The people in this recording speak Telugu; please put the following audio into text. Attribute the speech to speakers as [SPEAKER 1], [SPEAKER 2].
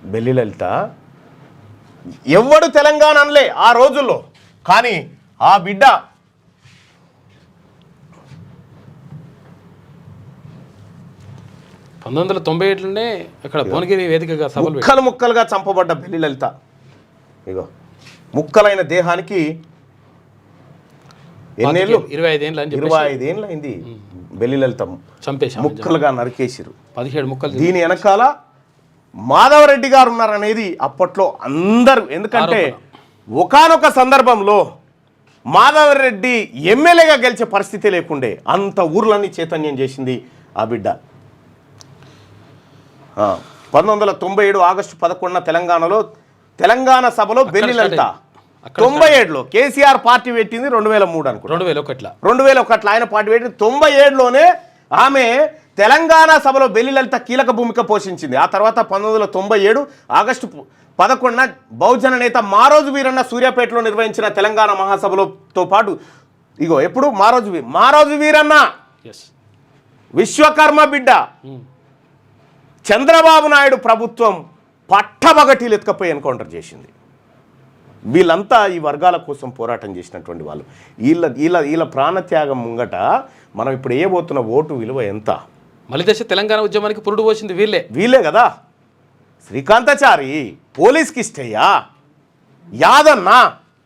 [SPEAKER 1] బెల్లి లలిత ఎవ్వడు తెలంగాణ అనలే ఆ రోజుల్లో, కానీ ఆ బిడ్డ
[SPEAKER 2] 1997లోనే అక్కడ భువనగిరి వేదికగా సభలు
[SPEAKER 1] ముక్కలు ముక్కలుగా చంపబడ్డ బెల్లి లలిత, ఇగో ముక్కలైన దేహానికి ఎన్నేళ్ళు, 25 ఏళ్ళు అయింది. బెల్లి లలిత
[SPEAKER 2] చంపేశారు,
[SPEAKER 1] ముక్కలుగా నరికేసిరు.
[SPEAKER 2] 17 ముక్కలు.
[SPEAKER 1] దీని వెనకాల మాధవరెడ్డి గారు ఉన్నారనేది అప్పట్లో అందరూ, ఎందుకంటే ఒకానొక సందర్భంలో మాధవరెడ్డి ఎమ్మెల్యేగా గెలిచే పరిస్థితి లేకుండే, అంత ఊర్లన్నీ చైతన్యం చేసింది ఆ బిడ్డ. 1997 ఆగస్టు 11న తెలంగాణలో తెలంగాణ సభలో బెల్లి లలిత, 97లో కేసీఆర్ పార్టీ పెట్టింది 2003 అనుకుంటా, 2001 ఆయన పార్టీ పెట్టింది. 97లోనే ఆమె తెలంగాణ సభలో బెల్లి లలిత కీలక భూమిక పోషించింది. ఆ తర్వాత 1997 ఆగస్టు 11న బహుజన నేత మారోజు వీరన్న సూర్యాపేటలో నిర్వహించిన తెలంగాణ మహాసభలతో పాటు ఇగో ఎప్పుడు మారోజు వీరన్న విశ్వకర్మ బిడ్డ, చంద్రబాబు నాయుడు ప్రభుత్వం పట్టబగటీలు ఎత్తుకపోయి ఎన్కౌంటర్ చేసింది. వీళ్ళంతా ఈ వర్గాల కోసం పోరాటం చేసినటువంటి వాళ్ళు. వీళ్ళ ప్రాణత్యాగం ముంగట మనం ఇప్పుడు వేయబోతున్న ఓటు విలువ ఎంత?
[SPEAKER 2] మలిదశ తెలంగాణ ఉద్యమానికి పురుడు పోసింది వీళ్ళే
[SPEAKER 1] కదా. శ్రీకాంతాచారి, పోలీస్కి ఇష్టయ్యా, యాదన్న,